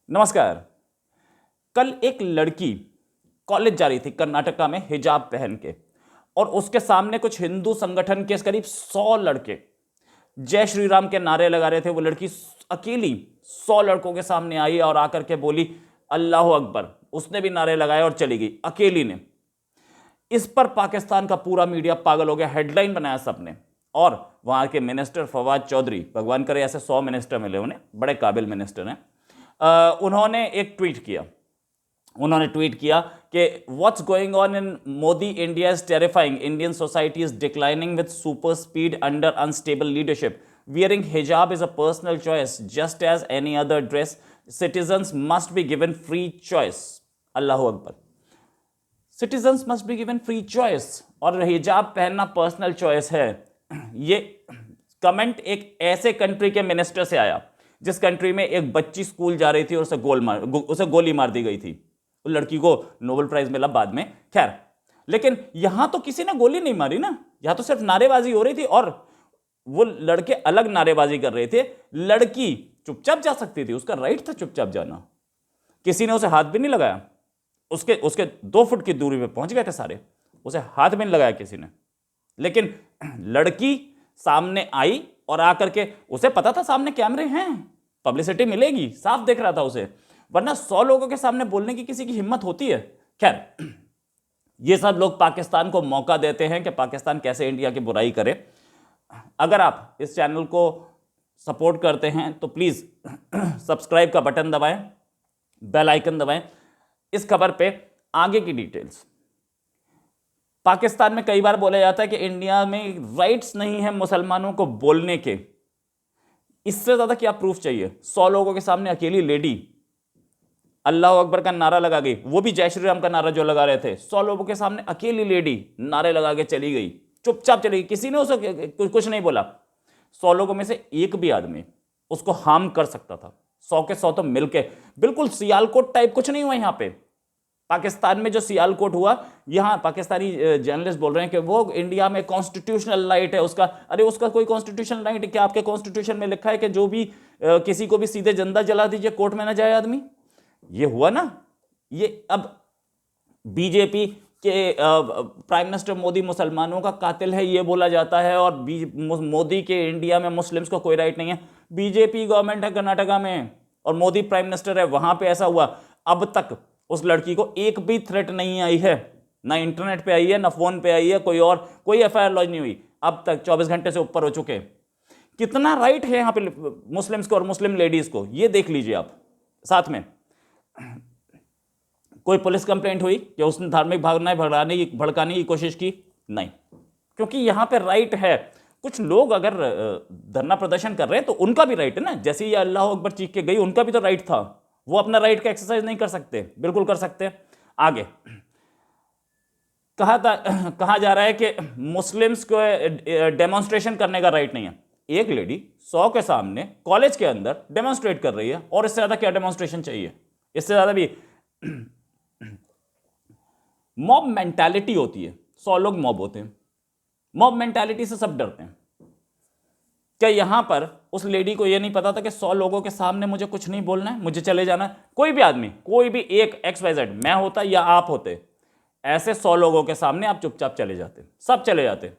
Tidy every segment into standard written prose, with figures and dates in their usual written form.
नमस्कार। कल एक लड़की कॉलेज जा रही थी कर्नाटका में हिजाब पहन के, और उसके सामने कुछ हिंदू संगठन के करीब 100 लड़के जय श्री राम के नारे लगा रहे थे। वो लड़की अकेली 100 लड़कों के सामने आई और आकर के बोली अल्लाह अकबर। उसने भी नारे लगाए और चली गई अकेली ने। इस पर पाकिस्तान का पूरा मीडिया पागल हो गया, हेडलाइन बनाया सबने। और वहां के मिनिस्टर फवाद चौधरी, भगवान करे ऐसे 100 मिनिस्टर मिले उन्हें, बड़े काबिल मिनिस्टर हैं, उन्होंने एक ट्वीट किया। उन्होंने ट्वीट किया कि what's going on in Modi, India is terrifying, Indian society is declining with super speed under unstable leadership, wearing hijab is a personal choice just as any other dress, citizens must be given free choice. अल्लाह अकबर। Citizens must be given free choice और हिजाब पहनना personal choice है। ये comment एक ऐसे country के मिनिस्टर से आया जिस कंट्री में एक बच्ची स्कूल जा रही थी और उसे गोली मार दी गई थी। लड़की को नोबेल प्राइज मिला बाद में, खैर। लेकिन यहां तो किसी ने गोली नहीं मारी ना, यहां तो सिर्फ नारेबाजी हो रही थी और वो लड़के अलग नारेबाजी कर रहे थे। लड़की चुपचाप जा सकती थी, उसका राइट था चुपचाप जाना। किसी ने उसे हाथ भी नहीं लगाया। उसके 2 फुट की दूरी पे पहुंच गए थे सारे, उसे हाथ भी नहीं लगाया किसी ने। लेकिन लड़की सामने आई और आकर के, उसे पता था सामने कैमरे हैं, पब्लिसिटी मिलेगी, साफ देख रहा था उसे, वरना 100 लोगों के सामने बोलने की किसी की हिम्मत होती है। खैर, ये सब लोग पाकिस्तान को मौका देते हैं कि पाकिस्तान कैसे इंडिया की बुराई करे। अगर आप इस चैनल को सपोर्ट करते हैं तो प्लीज सब्सक्राइब का बटन दबाएं, बेल आइकन दबाएं। इस खबर पे आगे की डिटेल्स। पाकिस्तान में कई बार बोला जाता है कि इंडिया में राइट्स नहीं है मुसलमानों को बोलने के। इससे ज्यादा क्या प्रूफ चाहिए? 100 लोगों के सामने अकेली लेडी अल्लाह अकबर का नारा लगा गई, वो भी जय श्री राम का नारा जो लगा रहे थे। 100 लोगों के सामने अकेली लेडी नारे लगा के चली गई, चुपचाप चली गई, किसी ने उसे कुछ नहीं बोला। 100 लोगों में से एक भी आदमी उसको हार्म कर सकता था। 100 के 100 तो मिलके, बिल्कुल सियालकोट टाइप कुछ नहीं हुआ यहां पे। पाकिस्तान में जो सियालकोट हुआ, यहां पाकिस्तानी जर्नलिस्ट बोल रहे हैं कि वो इंडिया में कॉन्स्टिट्यूशनल राइट है उसका। अरे उसका कोई कॉन्स्टिट्यूशनल राइट है क्या? आपके कॉन्स्टिट्यूशन में लिखा है कि जो भी किसी को भी सीधे जिंदा जला दीजिए, कोर्ट में ना जाए आदमी? ये हुआ ना। ये अब बीजेपी के प्राइम मिनिस्टर मोदी मुसलमानों का कातिल है ये बोला जाता है, और मोदी के इंडिया में मुस्लिम्स को कोई राइट नहीं है। बीजेपी गवर्नमेंट है कर्नाटका में और मोदी प्राइम मिनिस्टर है, वहां पे ऐसा हुआ। अब तक उस लड़की को एक भी थ्रेट नहीं आई है, ना इंटरनेट पे आई है, ना फोन पे आई है, कोई एफआईआर लॉन्च नहीं हुई अब तक। 24 घंटे से ऊपर हो चुके। कितना राइट है यहाँ पे मुस्लिम्स को और मुस्लिम लेडीज को, ये देख लीजिए आप। साथ में कोई पुलिस कंप्लेंट हुई कि उसने धार्मिक भावनाएं भड़काने की कोशिश की? नहीं, क्योंकि यहां पे राइट है। कुछ लोग अगर धरना प्रदर्शन कर रहे हैं तो उनका भी राइट है ना। जैसे ये अल्लाह अकबर चीख के गई, उनका भी तो राइट था। वो अपना राइट का एक्सरसाइज नहीं कर सकते? बिल्कुल कर सकते। आगे कहा जा रहा है कि मुस्लिम्स को डेमोन्स्ट्रेशन करने का राइट नहीं है। एक लेडी 100 के सामने कॉलेज के अंदर डेमोन्स्ट्रेट कर रही है, और इससे ज्यादा क्या डेमोन्स्ट्रेशन चाहिए? इससे ज्यादा भी मॉब मेंटालिटी होती है। 100 लोग मॉब होते हैं, मॉब मेंटालिटी से सब डरते हैं। क्या यहां पर उस लेडी को यह नहीं पता था कि 100 लोगों के सामने मुझे कुछ नहीं बोलना है, मुझे चले जाना है? कोई भी आदमी, कोई भी एक XYZ, मैं होता या आप होते, ऐसे 100 लोगों के सामने आप चुपचाप चले जाते, सब चले जाते।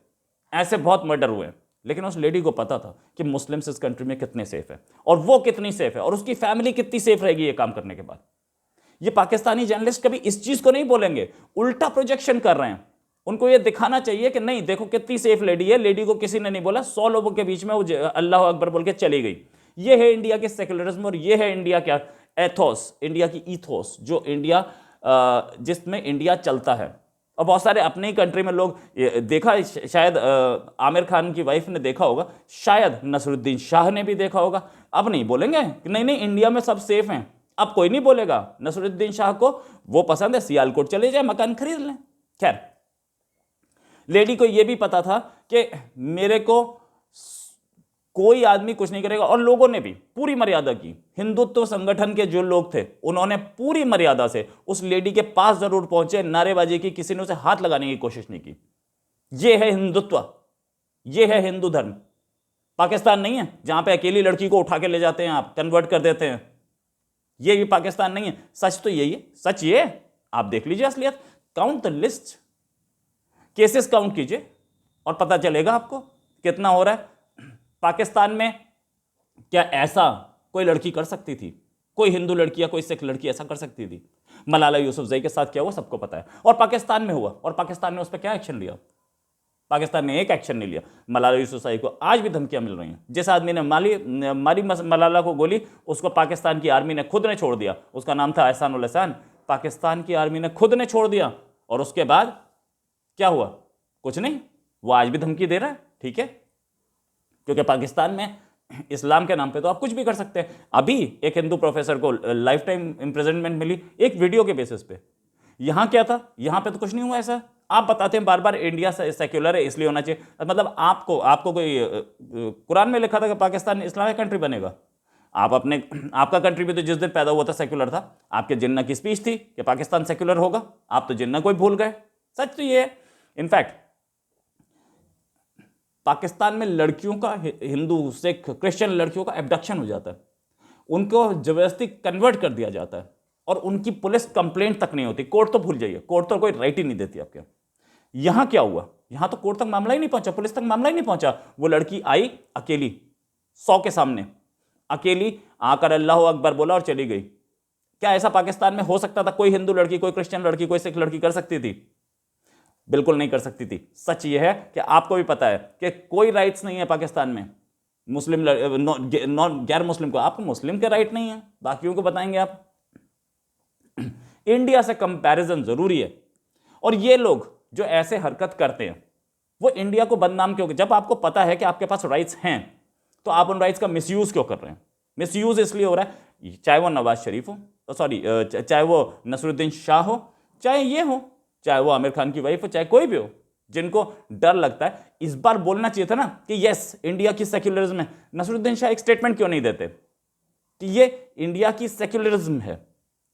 ऐसे बहुत मर्डर हुए। लेकिन उस लेडी को पता था कि मुस्लिम्स इस कंट्री में कितने सेफ है, और वो कितनी सेफ है, और उसकी फैमिली कितनी सेफ रहेगी ये काम करने के बाद। ये पाकिस्तानी जर्नलिस्ट कभी इस चीज को नहीं बोलेंगे, उल्टा प्रोजेक्शन कर रहे हैं। उनको ये दिखाना चाहिए कि नहीं देखो कितनी सेफ लेडी है, लेडी को किसी ने नहीं बोला, 100 लोगों के बीच में वो अल्लाह अकबर बोल के चली गई। ये है इंडिया के सेक्युलरिज्म, और ये है इंडिया क्या एथोस, इंडिया की ईथोस, जो इंडिया जिसमें इंडिया चलता है। और बहुत सारे अपने ही कंट्री में लोग देखा, शायद आमिर खान की वाइफ ने देखा होगा, शायद नसरुद्दीन शाह ने भी देखा होगा। अब नहीं बोलेंगे कि नहीं नहीं इंडिया में सब सेफ हैं। अब कोई नहीं बोलेगा। नसरुद्दीन शाह को वो पसंद है, सियालकोट चले जाए, मकान खरीद लें। खैर, लेडी को यह भी पता था कि मेरे को कोई आदमी कुछ नहीं करेगा, और लोगों ने भी पूरी मर्यादा की। हिंदुत्व संगठन के जो लोग थे उन्होंने पूरी मर्यादा से उस लेडी के पास जरूर पहुंचे, नारेबाजी की, किसी ने उसे हाथ लगाने की कोशिश नहीं की। यह है हिंदुत्व, यह है हिंदू धर्म। पाकिस्तान नहीं है जहां पे अकेली लड़की को उठा के ले जाते हैं, आप कन्वर्ट कर देते हैं। ये भी पाकिस्तान नहीं है। सच तो यही है, सच ये है। आप देख लीजिए असलियत, count the list, cases count कीजिए और पता चलेगा आपको कितना हो रहा है। पाकिस्तान में क्या ऐसा कोई लड़की कर सकती थी, कोई हिंदू लड़की या कोई सिख लड़की ऐसा कर सकती थी? मलाला यूसुफजई के साथ क्या हुआ सबको पता है, और पाकिस्तान में हुआ, और पाकिस्तान ने उस पर क्या एक्शन लिया? पाकिस्तान ने एक एक्शन नहीं लिया। मलाला यूसुफजई को आज भी धमकियां मिल रही हैं। जिस आदमी ने मारी मलाला को गोली, उसको पाकिस्तान की आर्मी ने खुद ने छोड़ दिया। उसका नाम था एहसानुल एहसान। पाकिस्तान की आर्मी ने खुद ने छोड़ दिया, और उसके बाद क्या हुआ? कुछ नहीं। वो आज भी धमकी दे रहा है, ठीक है, क्योंकि पाकिस्तान में इस्लाम के नाम पे तो आप कुछ भी कर सकते हैं। अभी एक हिंदू प्रोफेसर को लाइफ टाइम इंप्रिजनमेंट मिली एक वीडियो के बेसिस पे। यहां क्या था? यहां पे तो कुछ नहीं हुआ ऐसा। आप बताते हैं बार बार इंडिया सेक्युलर है इसलिए होना चाहिए, मतलब आपको कोई कुरान में लिखा था कि पाकिस्तान इस्लामिक कंट्री बनेगा? आपका कंट्री भी तो जिस दिन पैदा हुआ था सेक्युलर था। आपके जिन्ना की स्पीच थी कि पाकिस्तान सेक्युलर होगा, आप तो जिन्ना को ही भूल गए। सच तो ये है। इनफैक्ट पाकिस्तान में लड़कियों का, हिंदू सिख क्रिश्चियन लड़कियों का एब्डक्शन हो जाता है, उनको जबरदस्ती कन्वर्ट कर दिया जाता है, और उनकी पुलिस कंप्लेंट तक नहीं होती। कोर्ट तो भूल जाइए, कोर्ट तो कोई राइट ही नहीं देती आपके। यहां क्या हुआ? यहां तो कोर्ट तक मामला ही नहीं पहुंचा, पुलिस तक मामला ही नहीं पहुंचा। वो लड़की आई अकेली 100 के सामने, अकेली आकर अल्लाह अकबर बोला और चली गई। क्या ऐसा पाकिस्तान में हो सकता था? कोई हिंदू लड़की, कोई क्रिश्चियन लड़की, कोई सिख लड़की कर सकती थी? बिल्कुल नहीं कर सकती थी। सच यह है कि आपको भी पता है कि कोई राइट्स नहीं है पाकिस्तान में मुस्लिम गैर मुस्लिम को। आपको मुस्लिम के राइट नहीं है, बाकियों को बताएंगे आप। इंडिया से कंपैरिजन जरूरी है। और ये लोग जो ऐसे हरकत करते हैं वो इंडिया को बदनाम क्यों? जब आपको पता है कि आपके पास राइट्स हैं तो आप उन राइट्स का मिसयूज क्यों कर रहे हैं? मिसयूज इसलिए हो रहा है, चाहे वो नवाज शरीफ हो, सॉरी, चाहे वो नसरुद्दीन शाह हो, चाहे ये हो, चाहे वो आमिर खान की वाइफ हो, चाहे कोई भी हो, जिनको डर लगता है। इस बार बोलना चाहिए था ना कि यस इंडिया की सेक्युलरिज्म है। नसरुद्दीन शाह एक स्टेटमेंट क्यों नहीं देते कि ये इंडिया की सेक्युलरिज्म है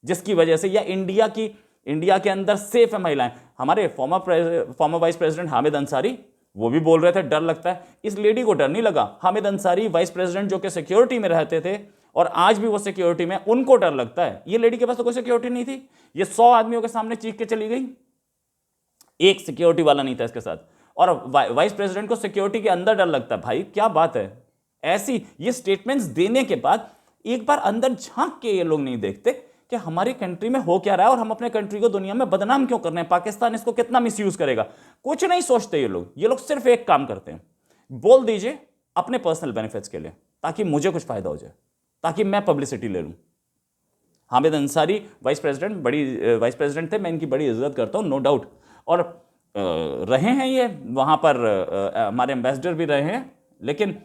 जिसकी वजह से, या इंडिया के अंदर सेफ है महिलाएं? हमारे farmer vice president Hamid Ansari वो भी बोल रहे थे डर लगता है। इस लेडी को डर नहीं लगा। हामिद अंसारी वाइस प्रेसिडेंट जो कि सिक्योरिटी में रहते थे और आज भी वो सिक्योरिटी में, उनको डर लगता है। ये लेडी के पास तो कोई सिक्योरिटी नहीं थी, ये 100 आदमियों के सामने चीख के चली गई, एक सिक्योरिटी वाला नहीं था इसके साथ। और वाइस प्रेसिडेंट को सिक्योरिटी के अंदर डर लगता है। भाई क्या बात है? ऐसी ये स्टेटमेंट्स देने के बाद एक बार अंदर झांक के ये लोग नहीं देखते कि हमारी कंट्री में हो क्या रहा है और हम अपने कंट्री को दुनिया में बदनाम क्यों कर रहे हैं, पाकिस्तान इसको कितना मिसयूज करेगा। कुछ नहीं सोचते ये लोग सिर्फ एक काम करते हैं, बोल दीजिए अपने पर्सनल बेनिफिट्स के लिए, ताकि मुझे कुछ फायदा हो जाए, ताकि मैं पब्लिसिटी ले लूं। हामिद अंसारी वाइस प्रेसिडेंट थे, मैं इनकी बड़ी इज्जत करता हूं, नो डाउट, और रहे हैं ये वहां पर हमारे एम्बेसडर भी रहे हैं। लेकिन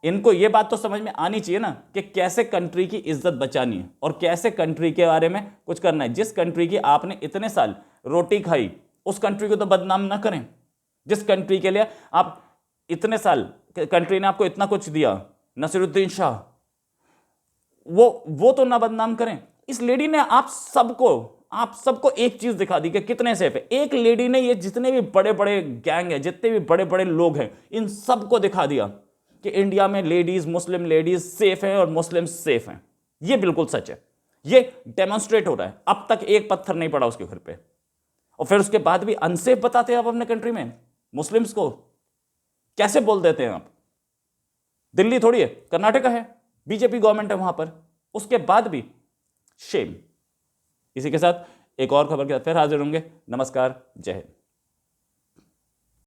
इनको ये बात तो समझ में आनी चाहिए ना कि कैसे कंट्री की इज्जत बचानी है और कैसे कंट्री के बारे में कुछ करना है। जिस कंट्री की आपने इतने साल रोटी खाई, उस कंट्री को तो बदनाम ना करें। जिस कंट्री के लिए आप इतने साल, कंट्री ने आपको इतना कुछ दिया, नसीरुद्दीन शाह, वो तो ना बदनाम करें। इस लेडी ने आप सबको एक चीज दिखा दी कि कितने सेफ है। एक लेडी ने ये जितने भी बड़े बड़े गैंग है, जितने भी बड़े बड़े लोग हैं, इन सबको दिखा दिया कि इंडिया में लेडीज, मुस्लिम लेडीज सेफ हैं और मुस्लिम सेफ हैं। ये बिल्कुल सच है, ये डेमोन्स्ट्रेट हो रहा है। अब तक एक पत्थर नहीं पड़ा उसके घर पे, और फिर उसके बाद भी अनसेफ बताते हैं आप अपने कंट्री में मुस्लिम्स को। कैसे बोल देते हैं आप? दिल्ली थोड़ी है, कर्नाटका है, बीजेपी गवर्नमेंट है वहां पर, उसके बाद भी शेम। इसी के साथ एक और खबर के साथ फिर हाजिर होंगे। नमस्कार, जय हिंद।